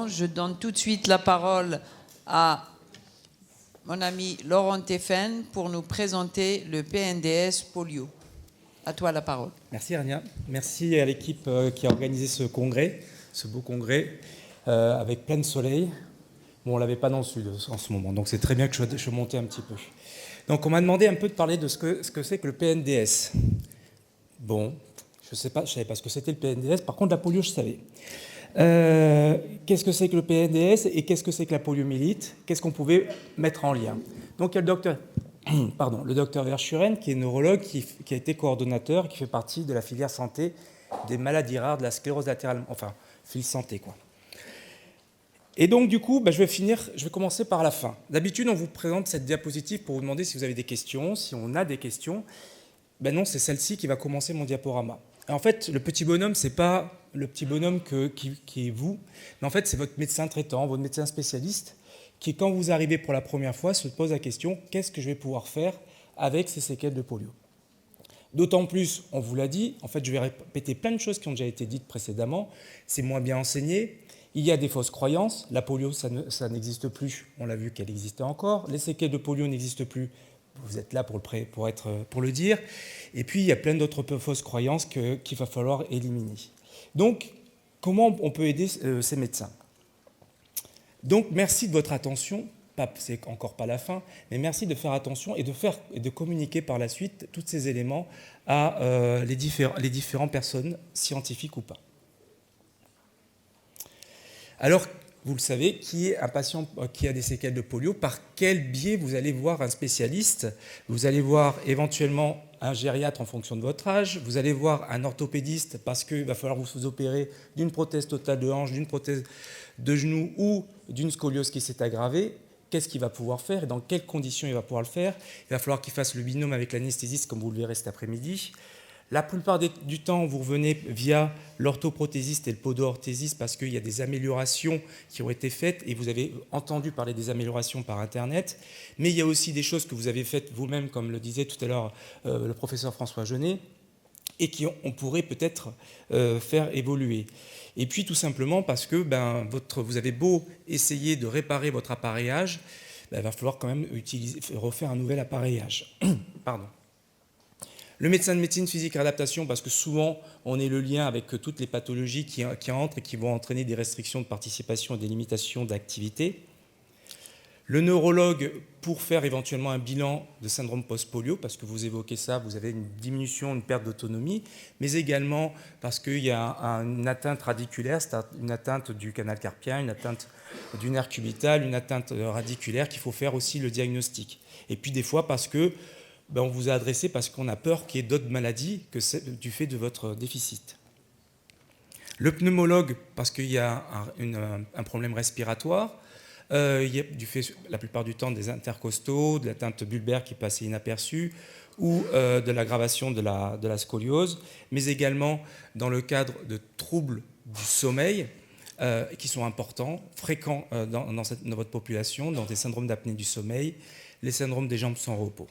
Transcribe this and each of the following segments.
Je donne tout de suite la parole à mon ami Laurent Théfen pour nous présenter le PNDS polio. À toi la parole. Merci Rania. Merci à l'équipe qui a organisé ce congrès, ce beau congrès, avec plein de soleil. Bon, on ne l'avait pas dans le sud en ce moment, donc c'est très bien que je monte un petit peu. Donc on m'a demandé un peu de parler de ce que c'est que le PNDS. Bon, je ne savais pas ce que c'était le PNDS, par contre la polio je savais. Qu'est-ce que c'est que le PNDS et qu'est-ce que c'est que la poliomyélite? Qu'est-ce qu'on pouvait mettre en lien? Donc il y a le docteur Verschuren, qui est neurologue, qui a été coordonnateur, qui fait partie de la filière santé des maladies rares de la sclérose latérale, enfin, file santé, quoi. Et donc, du coup, je vais commencer par la fin. D'habitude, on vous présente cette diapositive pour vous demander si vous avez des questions, si on a des questions. Ben non, c'est celle-ci qui va commencer mon diaporama. En fait, le petit bonhomme, ce n'est pas le petit bonhomme qui est vous, mais en fait, c'est votre médecin traitant, votre médecin spécialiste, qui, quand vous arrivez pour la première fois, se pose la question « Qu'est-ce que je vais pouvoir faire avec ces séquelles de polio ?» D'autant plus, on vous l'a dit, en fait, je vais répéter plein de choses qui ont déjà été dites précédemment, c'est moins bien enseigné, il y a des fausses croyances, la polio, ça n'existe plus, on l'a vu qu'elle existait encore, les séquelles de polio n'existent plus, vous êtes là pour le dire, et puis il y a plein d'autres fausses croyances qu'il va falloir éliminer. Donc, comment on peut aider ces médecins? Donc, merci de votre attention. C'est encore pas la fin, mais merci de faire attention et de communiquer par la suite tous ces éléments à les différentes personnes, scientifiques ou pas. Alors, vous le savez, qui est un patient qui a des séquelles de polio, par quel biais vous allez voir un spécialiste? Vous allez voir éventuellement un gériatre en fonction de votre âge, vous allez voir un orthopédiste parce qu'il va falloir vous opérer d'une prothèse totale de hanche, d'une prothèse de genou ou d'une scoliose qui s'est aggravée. Qu'est-ce qu'il va pouvoir faire et dans quelles conditions il va pouvoir le faire? Il va falloir qu'il fasse le binôme avec l'anesthésiste comme vous le verrez cet après-midi. La plupart du temps, vous revenez via l'orthoprothésiste et le podo-orthésiste parce qu'il y a des améliorations qui ont été faites et vous avez entendu parler des améliorations par Internet. Mais il y a aussi des choses que vous avez faites vous-même, comme le disait tout à l'heure le professeur François Jeunet, et qu'on pourrait peut-être faire évoluer. Et puis tout simplement parce que vous avez beau essayer de réparer votre appareillage, il va falloir quand même refaire un nouvel appareillage. Pardon. Le médecin de médecine physique et adaptation, parce que souvent on est le lien avec toutes les pathologies qui entrent et qui vont entraîner des restrictions de participation et des limitations d'activité. Le neurologue pour faire éventuellement un bilan de syndrome post-polio, parce que vous évoquez ça, vous avez une diminution, une perte d'autonomie, mais également parce qu'il y a une atteinte radiculaire, c'est une atteinte du canal carpien, une atteinte du nerf cubital, une atteinte radiculaire qu'il faut faire aussi le diagnostic. Et puis des fois parce que on vous a adressé parce qu'on a peur qu'il y ait d'autres maladies que du fait de votre déficit. Le pneumologue, parce qu'il y a un problème respiratoire, il y a du fait, la plupart du temps, des intercostaux, de l'atteinte bulbaire qui passait inaperçue, ou de l'aggravation de la scoliose, mais également dans le cadre de troubles du sommeil, qui sont importants, fréquents dans votre population, dans des syndromes d'apnée du sommeil, les syndromes des jambes sans repos.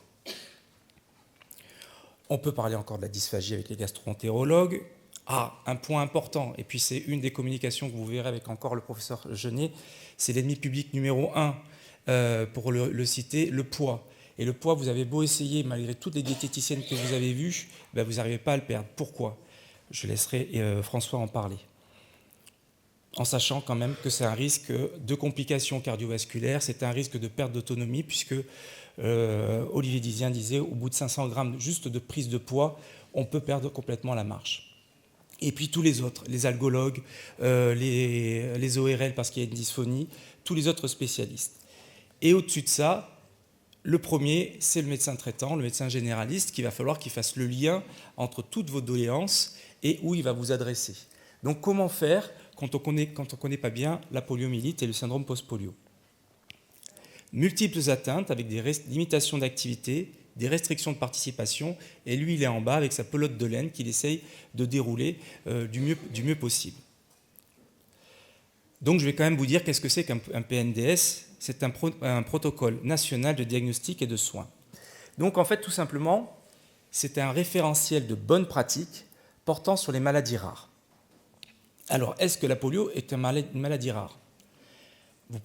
On peut parler encore de la dysphagie avec les gastro-entérologues. Un point important, et puis c'est une des communications que vous verrez avec encore le professeur Jeunet, c'est l'ennemi public numéro 1, pour le citer, le poids. Et le poids, vous avez beau essayer, malgré toutes les diététiciennes que vous avez vues, vous n'arrivez pas à le perdre. Pourquoi? Je laisserai François en parler. En sachant quand même que c'est un risque de complications cardiovasculaires, c'est un risque de perte d'autonomie, puisque Olivier Dizien disait, au bout de 500 grammes juste de prise de poids, on peut perdre complètement la marche. Et puis tous les autres, les algologues, les ORL parce qu'il y a une dysphonie, tous les autres spécialistes. Et au-dessus de ça, le premier, c'est le médecin traitant, le médecin généraliste, qu'il va falloir qu'il fasse le lien entre toutes vos doléances et où il va vous adresser. Donc comment faire quand on connaît pas bien la poliomyélite et le syndrome post-polio? Multiples atteintes avec des limitations d'activité, des restrictions de participation, et lui, il est en bas avec sa pelote de laine qu'il essaye de dérouler du mieux possible. Donc je vais quand même vous dire qu'est-ce que c'est qu'un PNDS. C'est un protocole national de diagnostic et de soins. Donc en fait, tout simplement, c'est un référentiel de bonnes pratiques portant sur les maladies rares. Alors, est-ce que la polio est une maladie rare?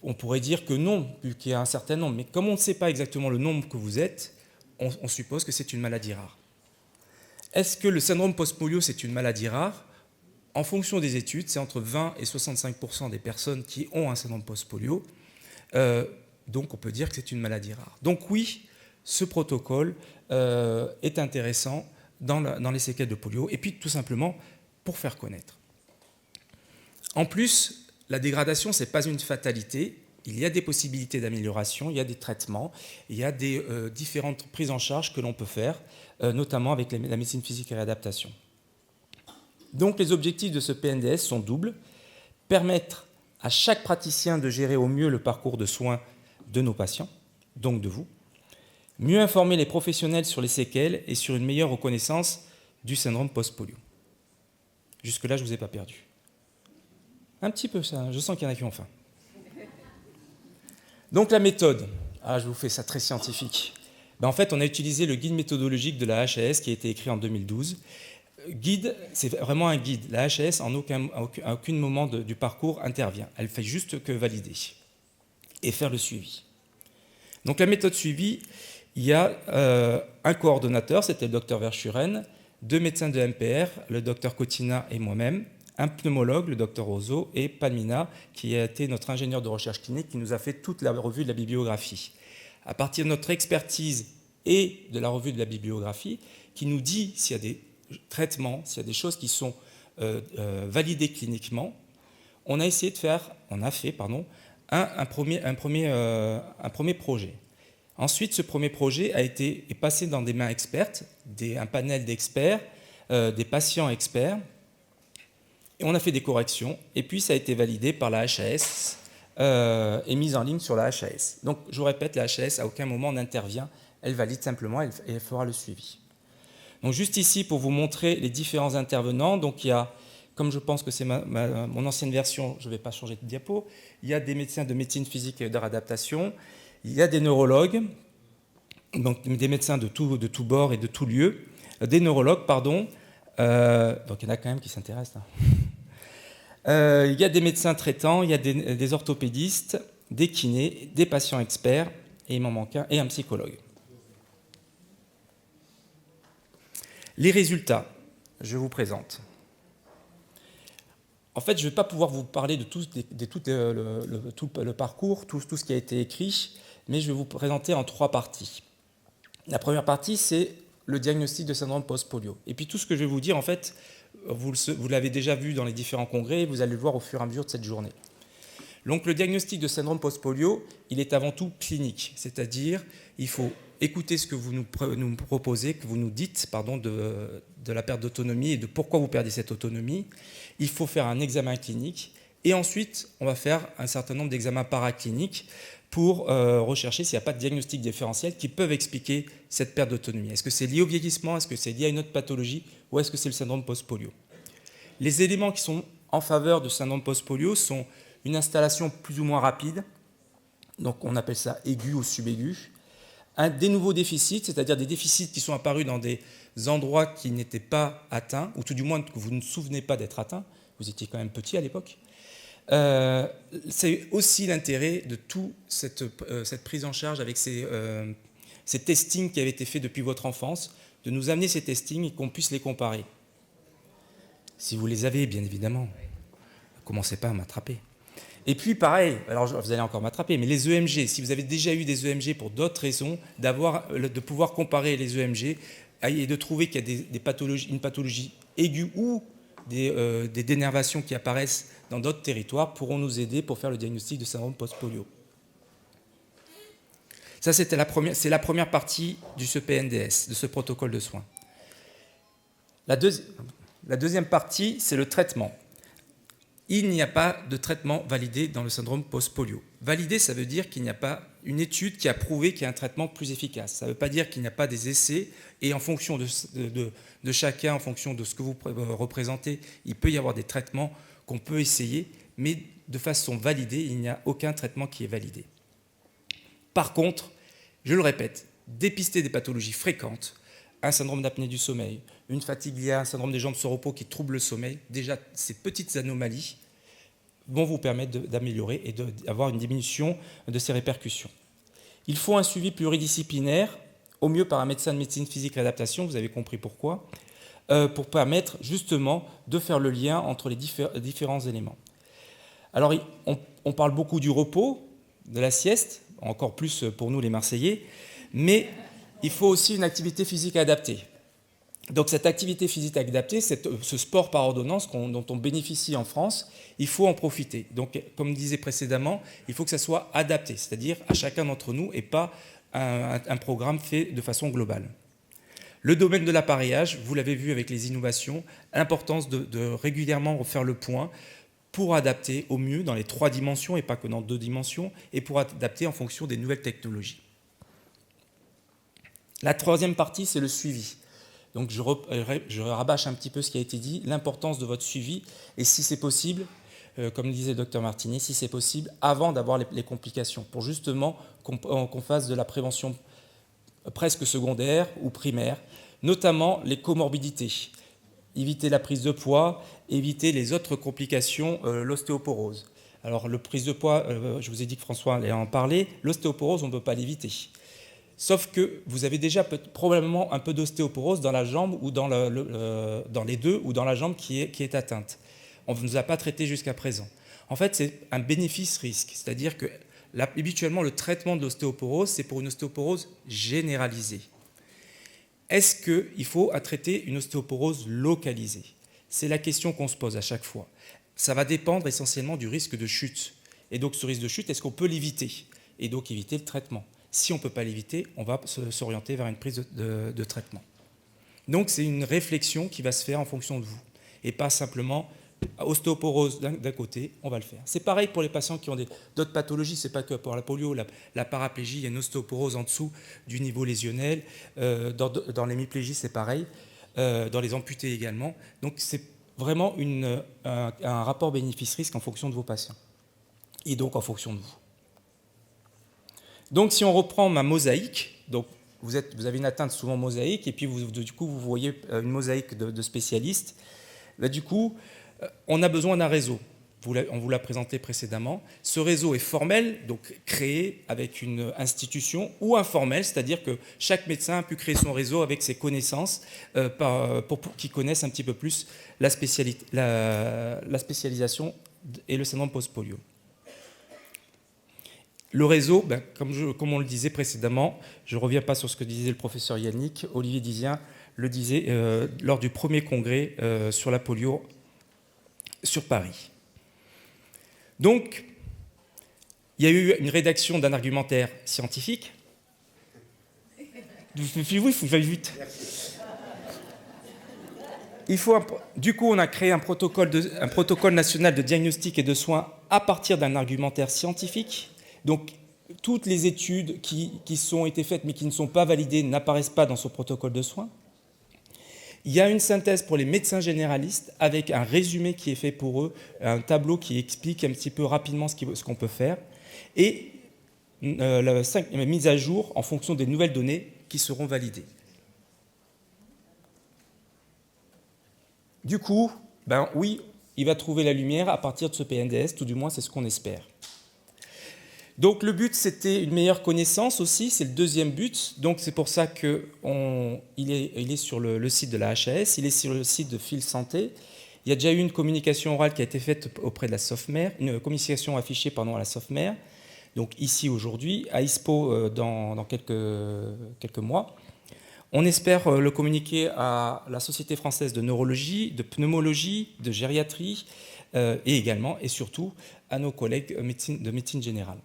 On pourrait dire que non, vu qu'il y a un certain nombre. Mais comme on ne sait pas exactement le nombre que vous êtes, on suppose que c'est une maladie rare. Est-ce que le syndrome post-polio, c'est une maladie rare? En fonction des études, c'est entre 20 et 65% des personnes qui ont un syndrome post-polio. Donc on peut dire que c'est une maladie rare. Donc oui, ce protocole est intéressant dans les séquelles de polio, et puis tout simplement pour faire connaître. En plus, la dégradation, ce n'est pas une fatalité. Il y a des possibilités d'amélioration, il y a des traitements, il y a des différentes prises en charge que l'on peut faire, notamment avec la médecine physique et réadaptation. Donc les objectifs de ce PNDS sont doubles. Permettre à chaque praticien de gérer au mieux le parcours de soins de nos patients, donc de vous. Mieux informer les professionnels sur les séquelles et sur une meilleure reconnaissance du syndrome post-polio. Jusque-là, je ne vous ai pas perdu. Un petit peu ça, je sens qu'il y en a qui ont faim. Donc la méthode, je vous fais ça très scientifique. En fait, on a utilisé le guide méthodologique de la HAS qui a été écrit en 2012. Guide, c'est vraiment un guide. La HAS, à aucun moment du parcours, intervient. Elle fait juste que valider et faire le suivi. Donc la méthode suivie, il y a un coordonnateur, c'était le docteur Verschuren, 2 médecins de MPR, le docteur Cotina et moi-même, un pneumologue, le docteur Roseau, et Palmina, qui a été notre ingénieur de recherche clinique, qui nous a fait toute la revue de la bibliographie. À partir de notre expertise et de la revue de la bibliographie, qui nous dit s'il y a des traitements, s'il y a des choses qui sont validées cliniquement, on a fait un premier projet. Ensuite, ce premier projet est passé dans des mains expertes, un panel d'experts, des patients experts, et on a fait des corrections, et puis ça a été validé par la HAS et mis en ligne sur la HAS. Donc, je vous répète, la HAS, à aucun moment n'intervient, elle valide simplement et elle fera le suivi. Donc, juste ici, pour vous montrer les différents intervenants, donc il y a, comme je pense que c'est mon ancienne version, je ne vais pas changer de diapo, il y a des médecins de médecine physique et de réadaptation, il y a des neurologues, donc des médecins de tout bord et de tout lieu, des neurologues, pardon, donc il y en a quand même qui s'intéressent. Il y a des médecins traitants, il y a des orthopédistes, des kinés, des patients experts, et il m'en manque un, et un psychologue. Les résultats, je vous présente. En fait, je ne vais pas pouvoir vous parler de tout le parcours, tout ce qui a été écrit, mais je vais vous présenter en 3 parties. La première partie, c'est le diagnostic de syndrome post-polio. Et puis tout ce que je vais vous dire, en fait, vous l'avez déjà vu dans les différents congrès, et vous allez le voir au fur et à mesure de cette journée. Donc le diagnostic de syndrome post-polio, il est avant tout clinique, c'est-à-dire il faut écouter ce que vous nous proposez, que vous nous dites de la perte d'autonomie et de pourquoi vous perdez cette autonomie. Il faut faire un examen clinique et ensuite on va faire un certain nombre d'examens paracliniques pour rechercher s'il n'y a pas de diagnostic différentiel qui peuvent expliquer cette perte d'autonomie. Est-ce que c'est lié au vieillissement? Est-ce que c'est lié à une autre pathologie? Ou est-ce que c'est le syndrome post-polio? Les éléments qui sont en faveur du syndrome post-polio sont une installation plus ou moins rapide, donc on appelle ça aigu ou subaigu, des nouveaux déficits, c'est-à-dire des déficits qui sont apparus dans des endroits qui n'étaient pas atteints, ou tout du moins que vous ne vous souvenez pas d'être atteints, vous étiez quand même petit à l'époque. C'est aussi l'intérêt de toute cette prise en charge avec ces testings qui avaient été faits depuis votre enfance, de nous amener ces testings et qu'on puisse les comparer. Si vous les avez, bien évidemment, ne commencez pas à m'attraper. Et puis pareil, alors vous allez encore m'attraper, mais les EMG, si vous avez déjà eu des EMG pour d'autres raisons, de pouvoir comparer les EMG et de trouver qu'il y a une pathologie aiguë ou des dénervations qui apparaissent dans d'autres territoires pourront nous aider pour faire le diagnostic de syndrome post-polio. Ça, c'est la première partie de ce PNDS, de ce protocole de soins. La deuxième partie, c'est le traitement. Il n'y a pas de traitement validé dans le syndrome post-polio. Validé, ça veut dire qu'il n'y a pas une étude qui a prouvé qu'il y a un traitement plus efficace. Ça ne veut pas dire qu'il n'y a pas des essais, et en fonction de chacun, en fonction de ce que vous représentez, il peut y avoir des traitements qu'on peut essayer, mais de façon validée, il n'y a aucun traitement qui est validé. Par contre, je le répète, dépister des pathologies fréquentes, un syndrome d'apnée du sommeil, une fatigue liée à un syndrome des jambes sans repos qui trouble le sommeil, déjà ces petites anomalies vont vous permettre d'améliorer et d'avoir une diminution de ces répercussions. Il faut un suivi pluridisciplinaire, au mieux par un médecin de médecine physique et adaptation, vous avez compris pourquoi, pour permettre justement de faire le lien entre les différents éléments. Alors, on parle beaucoup du repos, de la sieste, encore plus pour nous les Marseillais, mais il faut aussi une activité physique adaptée. Donc cette activité physique adaptée, ce sport par ordonnance dont on bénéficie en France, il faut en profiter. Donc comme je disais précédemment, il faut que ça soit adapté, c'est-à-dire à chacun d'entre nous et pas un programme fait de façon globale. Le domaine de l'appareillage, vous l'avez vu avec les innovations, l'importance de régulièrement refaire le point pour adapter au mieux dans les 3 dimensions et pas que dans 2 dimensions, et pour adapter en fonction des nouvelles technologies. La 3e partie, c'est le suivi. Donc je rabâche un petit peu ce qui a été dit, l'importance de votre suivi, et si c'est possible, comme disait le Dr Martinet, si c'est possible, avant d'avoir les complications, pour justement qu'on fasse de la prévention presque secondaire ou primaire, notamment les comorbidités. Éviter la prise de poids, éviter les autres complications, l'ostéoporose. Alors, la prise de poids, je vous ai dit que François allait en parler, l'ostéoporose, on ne peut pas l'éviter. Sauf que vous avez déjà probablement un peu d'ostéoporose dans la jambe ou dans les deux, ou dans la jambe qui est atteinte. On ne vous a pas traité jusqu'à présent. En fait, c'est un bénéfice-risque, c'est-à-dire que habituellement, le traitement de l'ostéoporose, c'est pour une ostéoporose généralisée. Est-ce qu'il faut traiter une ostéoporose localisée? C'est la question qu'on se pose à chaque fois. Ça va dépendre essentiellement du risque de chute. Et donc, ce risque de chute, est-ce qu'on peut l'éviter? Et donc, éviter le traitement. Si on ne peut pas l'éviter, on va s'orienter vers une prise de traitement. Donc, c'est une réflexion qui va se faire en fonction de vous. Et pas simplement ostéoporose d'un côté, on va le faire. C'est pareil pour les patients qui ont d'autres pathologies, c'est pas que pour la polio, la paraplégie, il y a une ostéoporose en dessous du niveau lésionnel, dans l'hémiplégie c'est pareil, dans les amputés également. Donc c'est vraiment un rapport bénéfice-risque en fonction de vos patients et donc en fonction de vous. Donc si on reprend ma mosaïque, donc vous avez une atteinte souvent mosaïque et puis du coup vous voyez une mosaïque de spécialistes, là, du coup on a besoin d'un réseau. On vous l'a présenté précédemment. Ce réseau est formel, donc créé avec une institution, ou informel, c'est-à-dire que chaque médecin a pu créer son réseau avec ses connaissances pour qu'ils connaissent un petit peu plus la spécialisation et le syndrome post-polio. Le réseau, comme on le disait précédemment, je ne reviens pas sur ce que disait le professeur Yannick, Olivier Dizien le disait lors du premier congrès sur la polio sur Paris. Donc, il y a eu une rédaction d'un argumentaire scientifique. Oui, il faut aller vite. Du coup, on a créé un protocole national de diagnostic et de soins à partir d'un argumentaire scientifique. Donc, toutes les études qui ont été faites mais qui ne sont pas validées n'apparaissent pas dans ce protocole de soins. Il y a une synthèse pour les médecins généralistes avec un résumé qui est fait pour eux, un tableau qui explique un petit peu rapidement ce qu'on peut faire, et la mise à jour en fonction des nouvelles données qui seront validées. Du coup, oui, il va trouver la lumière à partir de ce PNDS, tout du moins c'est ce qu'on espère. Donc le but, c'était une meilleure connaissance aussi, c'est le 2e but. Donc c'est pour ça qu'il est sur le site de la HAS, il est sur le site de Fil Santé. Il y a déjà eu une communication orale qui a été faite auprès de la SOFMER, une communication affichée à la SOFMER, donc ici aujourd'hui, à ISPO dans quelques mois. On espère le communiquer à la Société française de neurologie, de pneumologie, de gériatrie, et également et surtout à nos collègues de médecine générale.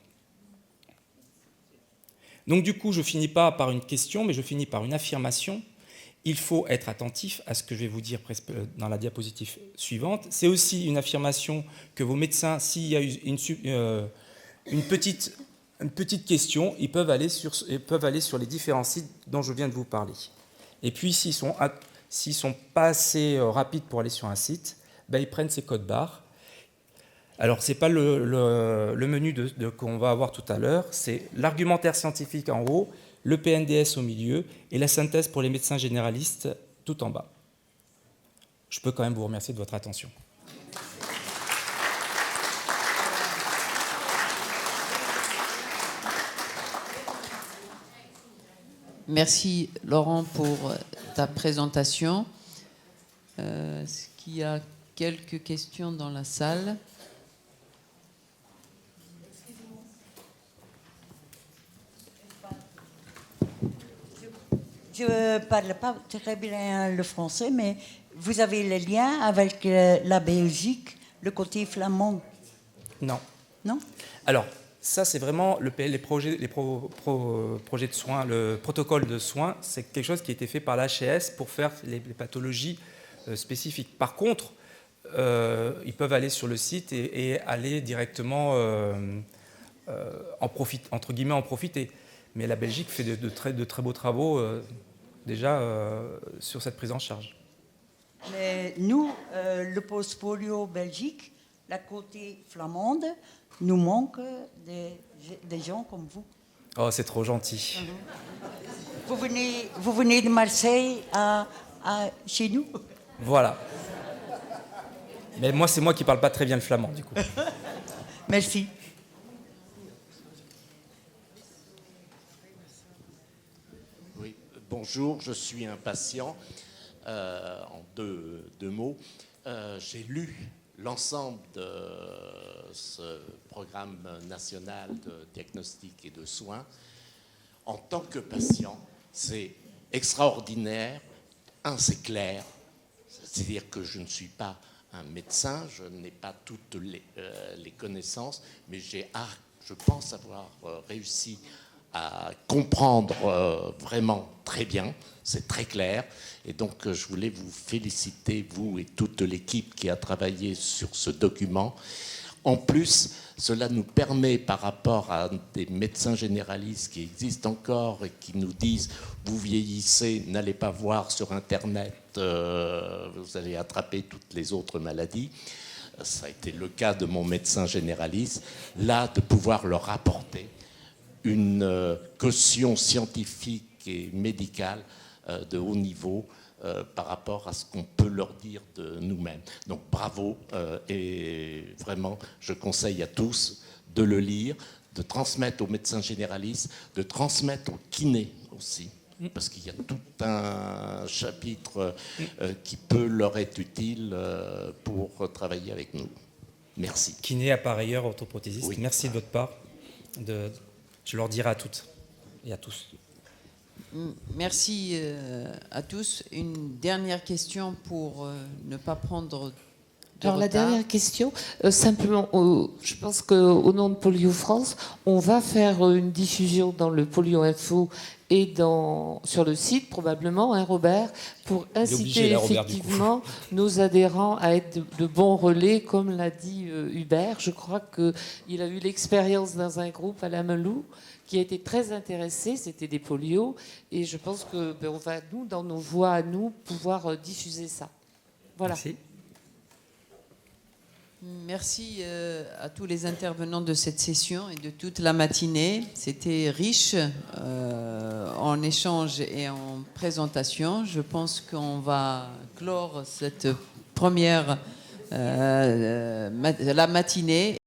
Donc du coup, je ne finis pas par une question, mais je finis par une affirmation. Il faut être attentif à ce que je vais vous dire dans la diapositive suivante. C'est aussi une affirmation que vos médecins, s'il y a une petite question, ils peuvent aller sur les différents sites dont je viens de vous parler. Et puis, s'ils sont pas assez rapides pour aller sur un site, ils prennent ces codes barres. Alors, ce n'est pas le menu qu'on va avoir tout à l'heure, c'est l'argumentaire scientifique en haut, le PNDS au milieu et la synthèse pour les médecins généralistes tout en bas. Je peux quand même vous remercier de votre attention. Merci Laurent pour ta présentation. Est-ce qu'il y a quelques questions dans la salle? Je ne parle pas très bien le français, mais vous avez le lien avec la Belgique, le côté flamand? Non. Non? Alors, ça, c'est vraiment les projets de soins, le protocole de soins, c'est quelque chose qui a été fait par l'HCS pour faire les pathologies spécifiques. Par contre, ils peuvent aller sur le site et aller directement entre guillemets en profiter. Mais la Belgique fait de très beaux travaux déjà sur cette prise en charge. Mais nous, le post-polio Belgique, la côté flamande, nous manque des gens comme vous. Oh, c'est trop gentil. Vous venez de Marseille chez nous? Voilà. Mais moi, c'est moi qui parle pas très bien le flamand, du coup. Merci. Oui, bonjour, je suis un patient. En deux mots, j'ai lu l'ensemble de ce programme national de diagnostic et de soins. En tant que patient, c'est extraordinaire. C'est clair, c'est-à-dire que je ne suis pas un médecin, je n'ai pas toutes les connaissances, mais je pense avoir réussi à comprendre vraiment très bien, c'est très clair. Et donc, je voulais vous féliciter, vous et toute l'équipe qui a travaillé sur ce document. En plus, cela nous permet, par rapport à des médecins généralistes qui existent encore et qui nous disent « vous vieillissez, n'allez pas voir sur Internet, vous allez attraper toutes les autres maladies ». Ça a été le cas de mon médecin généraliste. Là, de pouvoir leur apporter une caution scientifique et médicale de haut niveau par rapport à ce qu'on peut leur dire de nous-mêmes. Donc bravo, et vraiment, je conseille à tous de le lire, de transmettre aux médecins généralistes, de transmettre aux kinés aussi, parce qu'il y a tout un chapitre qui peut leur être utile pour travailler avec nous. Merci. Kiné, à par ailleurs, orthoprothésiste. Oui. Merci de votre part. Je leur dirai à toutes et à tous. Merci à tous. Une dernière question pour ne pas prendre de Alors, la retard. dernière question, simplement, je pense qu'au nom de Polio France, on va faire une diffusion dans le Polio Info et sur le site, probablement, hein, Robert, pour inciter effectivement nos adhérents à être de bons relais, comme l'a dit Hubert. Je crois qu'il a eu l'expérience dans un groupe à la Melou qui a été très intéressé, c'était des polios, et je pense que on va, nous, dans nos voix à nous, pouvoir diffuser ça. Voilà. Merci. Merci à tous les intervenants de cette session et de toute la matinée. C'était riche en échanges et en présentation. Je pense qu'on va clore cette première la matinée